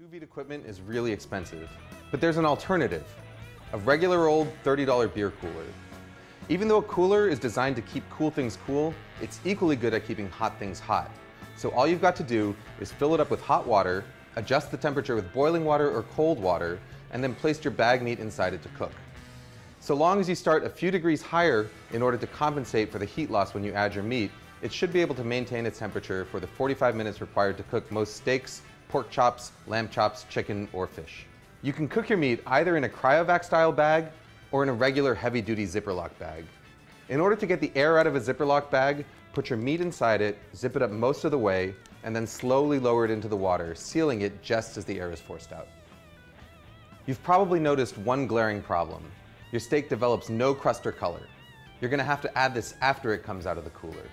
Sous vide equipment is really expensive, but there's an alternative, a regular old $30 beer cooler. Even though a cooler is designed to keep cool things cool, it's equally good at keeping hot things hot. So all you've got to do is fill it up with hot water, adjust the temperature with boiling water or cold water, and then place your bag meat inside it to cook. So long as you start a few degrees higher in order to compensate for the heat loss when you add your meat, it should be able to maintain its temperature for the 45 minutes required to cook most steaks, pork chops, lamb chops, chicken, or fish. You can cook your meat either in a cryovac style bag or in a regular heavy-duty Zipperlock bag. In order to get the air out of a Zipperlock bag, put your meat inside it, zip it up most of the way, and then slowly lower it into the water, sealing it just as the air is forced out. You've probably noticed one glaring problem. Your steak develops no crust or color. You're going to have to add this after it comes out of the cooler.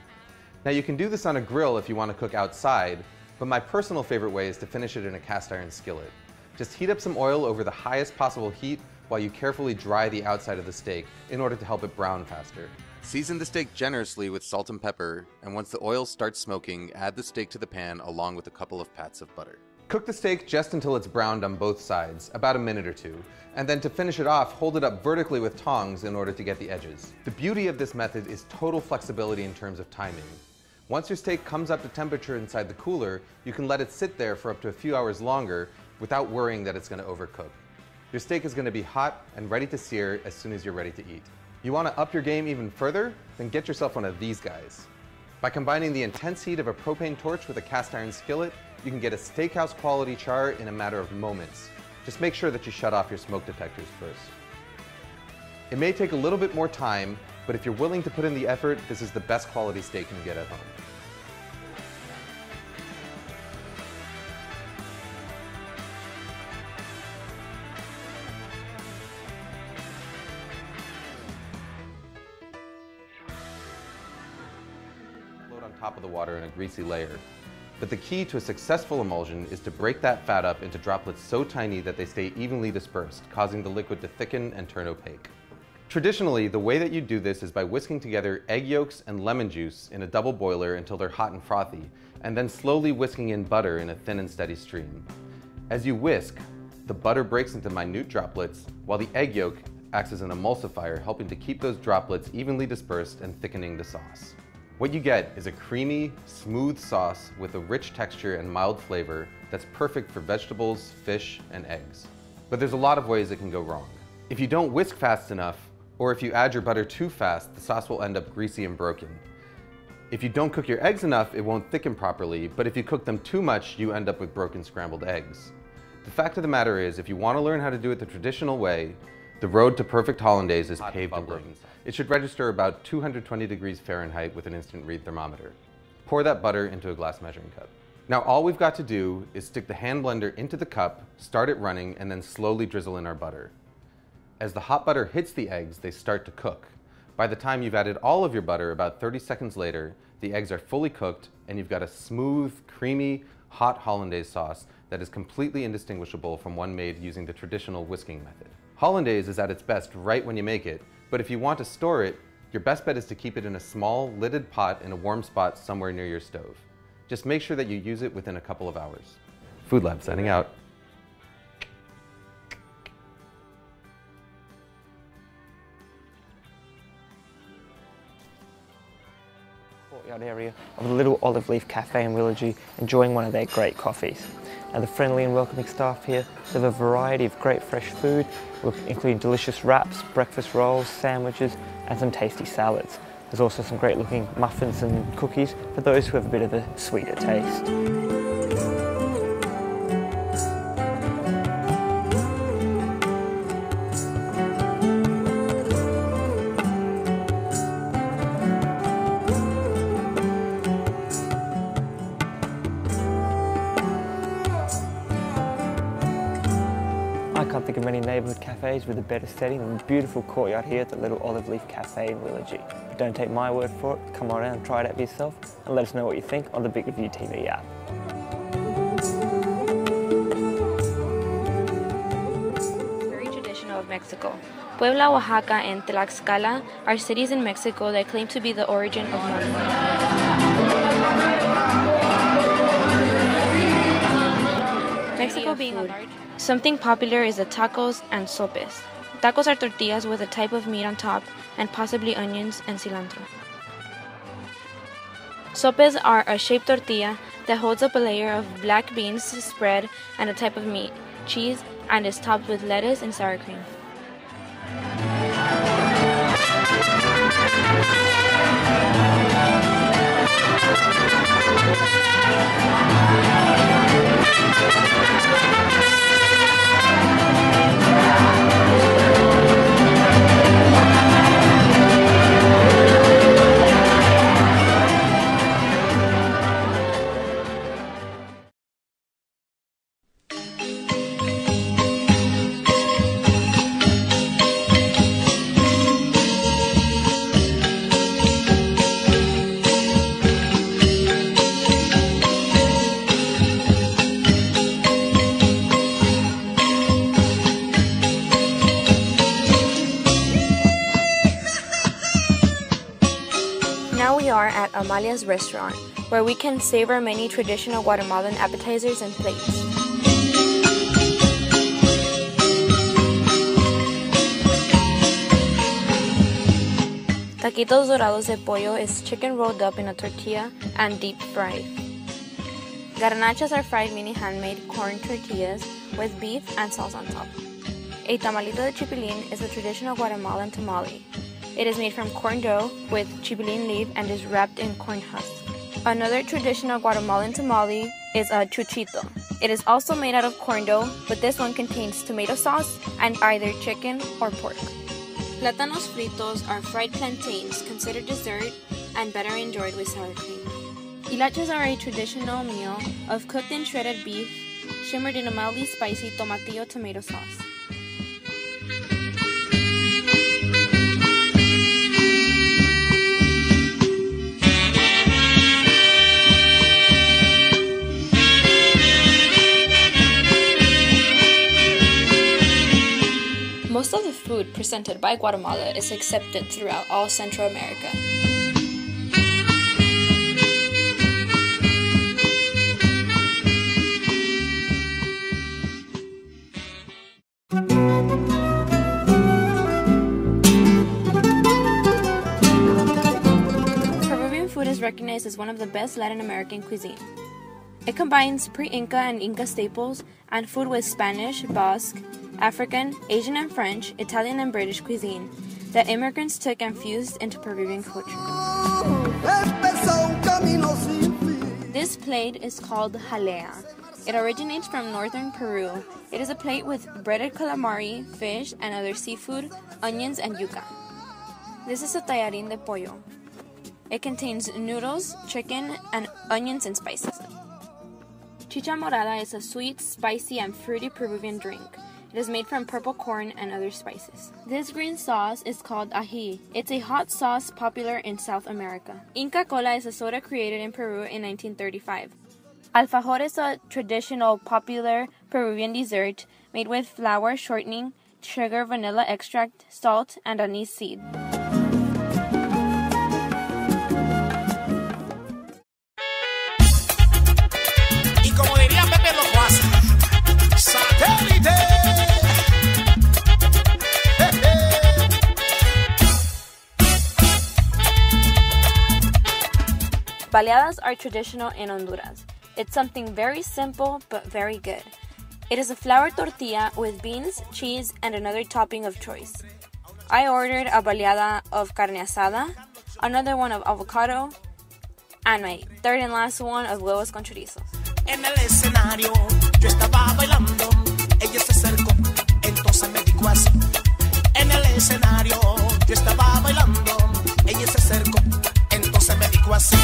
Now you can do this on a grill if you want to cook outside, but my personal favorite way is to finish it in a cast iron skillet. Just heat up some oil over the highest possible heat while you carefully dry the outside of the steak in order to help it brown faster. Season the steak generously with salt and pepper, and once the oil starts smoking, add the steak to the pan along with a couple of pats of butter. Cook the steak just until it's browned on both sides, about a minute or two, and then to finish it off, hold it up vertically with tongs in order to get the edges. The beauty of this method is total flexibility in terms of timing. Once your steak comes up to temperature inside the cooler, you can let it sit there for up to a few hours longer without worrying that it's going to overcook. Your steak is going to be hot and ready to sear as soon as you're ready to eat. You want to up your game even further? Then get yourself one of these guys. By combining the intense heat of a propane torch with a cast iron skillet, you can get a steakhouse quality char in a matter of moments. Just make sure that you shut off your smoke detectors first. It may take a little bit more time, but if you're willing to put in the effort, this is the best quality steak you can get at home. Float on top of the water in a greasy layer. But the key to a successful emulsion is to break that fat up into droplets so tiny that they stay evenly dispersed, causing the liquid to thicken and turn opaque. Traditionally, the way that you do this is by whisking together egg yolks and lemon juice in a double boiler until they're hot and frothy, and then slowly whisking in butter in a thin and steady stream. As you whisk, the butter breaks into minute droplets, while the egg yolk acts as an emulsifier, helping to keep those droplets evenly dispersed and thickening the sauce. What you get is a creamy, smooth sauce with a rich texture and mild flavor that's perfect for vegetables, fish, and eggs. But there's a lot of ways it can go wrong. If you don't whisk fast enough, or if you add your butter too fast, the sauce will end up greasy and broken. If you don't cook your eggs enough, it won't thicken properly, but if you cook them too much, you end up with broken scrambled eggs. The fact of the matter is, if you want to learn how to do it the traditional way, the road to perfect hollandaise is paved in bubbling. It should register about 220 degrees Fahrenheit with an instant read thermometer. Pour that butter into a glass measuring cup. Now all we've got to do is stick the hand blender into the cup, start it running, and then slowly drizzle in our butter. As the hot butter hits the eggs, they start to cook. By the time you've added all of your butter, about 30 seconds later, the eggs are fully cooked and you've got a smooth, creamy, hot hollandaise sauce that is completely indistinguishable from one made using the traditional whisking method. Hollandaise is at its best right when you make it, but if you want to store it, your best bet is to keep it in a small, lidded pot in a warm spot somewhere near your stove. Just make sure that you use it within a couple of hours. Food Lab signing out. Courtyard area of the Little Olive Leaf Cafe in Willagee, enjoying one of their great coffees. Now the friendly and welcoming staff here, they have a variety of great fresh food, including delicious wraps, breakfast rolls, sandwiches, and some tasty salads. There's also some great looking muffins and cookies for those who have a bit of a sweeter taste. I can't think of many neighbourhood cafes with a better setting than the beautiful courtyard here at the Little Olive Leaf Cafe in Willagee. But don't take my word for it, come on around and try it out for yourself and let us know what you think on the Big Review TV app. Very traditional of Mexico. Puebla, Oaxaca, and Tlaxcala are cities in Mexico that claim to be the origin of mole. Mexico being a large, something popular is the tacos and sopes. Tacos are tortillas with a type of meat on top and possibly onions and cilantro. Sopes are a shaped tortilla that holds up a layer of black beans spread and a type of meat, cheese, and is topped with lettuce and sour cream. Now we are at Amalia's restaurant, where we can savor many traditional Guatemalan appetizers and plates. Taquitos dorados de pollo is chicken rolled up in a tortilla and deep fried. Garnachas are fried mini handmade corn tortillas with beef and sauce on top. A tamalito de chipilín is a traditional Guatemalan tamale. It is made from corn dough with chipilín leaf and is wrapped in corn husk. Another traditional Guatemalan tamale is a chuchito. It is also made out of corn dough, but this one contains tomato sauce and either chicken or pork. Plátanos fritos are fried plantains considered dessert and better enjoyed with sour cream. Hilachas are a traditional meal of cooked and shredded beef, shimmered in a mildly spicy tomatillo tomato sauce. Most of the food presented by Guatemala is accepted throughout all Central America. Peruvian food is recognized as one of the best Latin American cuisine. It combines pre-Inca and Inca staples and food with Spanish, Basque, African, Asian and French, Italian and British cuisine that immigrants took and fused into Peruvian culture. This plate is called jalea. It originates from northern Peru. It is a plate with breaded calamari, fish, and other seafood, onions, and yuca. This is a tallarín de pollo. It contains noodles, chicken, and onions and spices. Chicha morada is a sweet, spicy, and fruity Peruvian drink. It is made from purple corn and other spices. This green sauce is called ají. It's a hot sauce popular in South America. Inca Cola is a soda created in Peru in 1935. Alfajor is a traditional, popular Peruvian dessert made with flour, shortening, sugar, vanilla extract, salt, and anise seed. Baleadas are traditional in Honduras. It's something very simple but very good. It is a flour tortilla with beans, cheese, and another topping of choice. I ordered a baleada of carne asada, another one of avocado, and my third and last one of huevos con chorizos. En el escenario yo estaba bailando, ella se acercó, entonces me dijo así. En el escenario yo estaba bailando, ella se acercó, entonces me dijo así.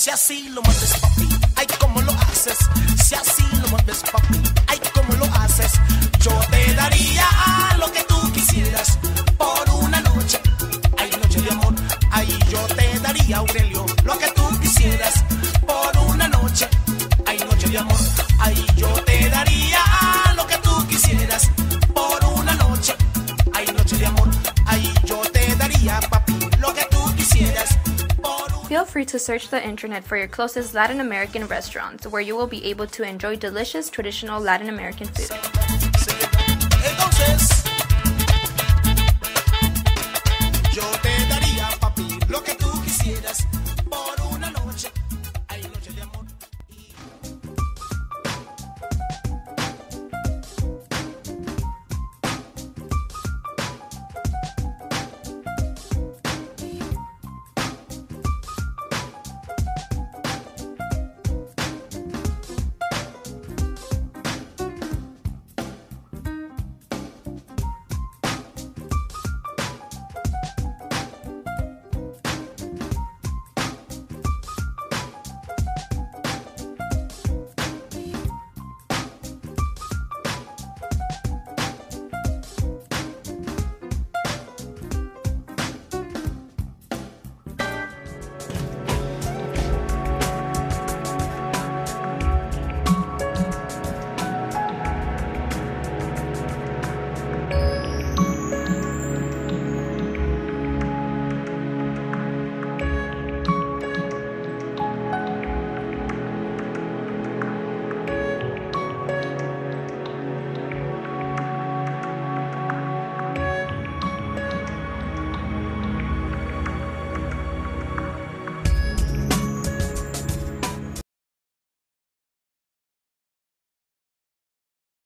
Si así lo mueves, papi, ay, cómo lo haces. Si así lo mueves, papi, ay, cómo lo haces. Yo te daría lo que tú quisieras por una noche, ay, noche de amor. Ay, yo te daría, Aurelio, lo que tú quisieras por una noche, ay, noche de amor. Ay, yo te daría lo que tú quisieras por una noche, ay, noche de amor. Ay, yo te daría, papi, lo que tú quisieras. Feel free to search the internet for your closest Latin American restaurants, where you will be able to enjoy delicious traditional Latin American food. Entonces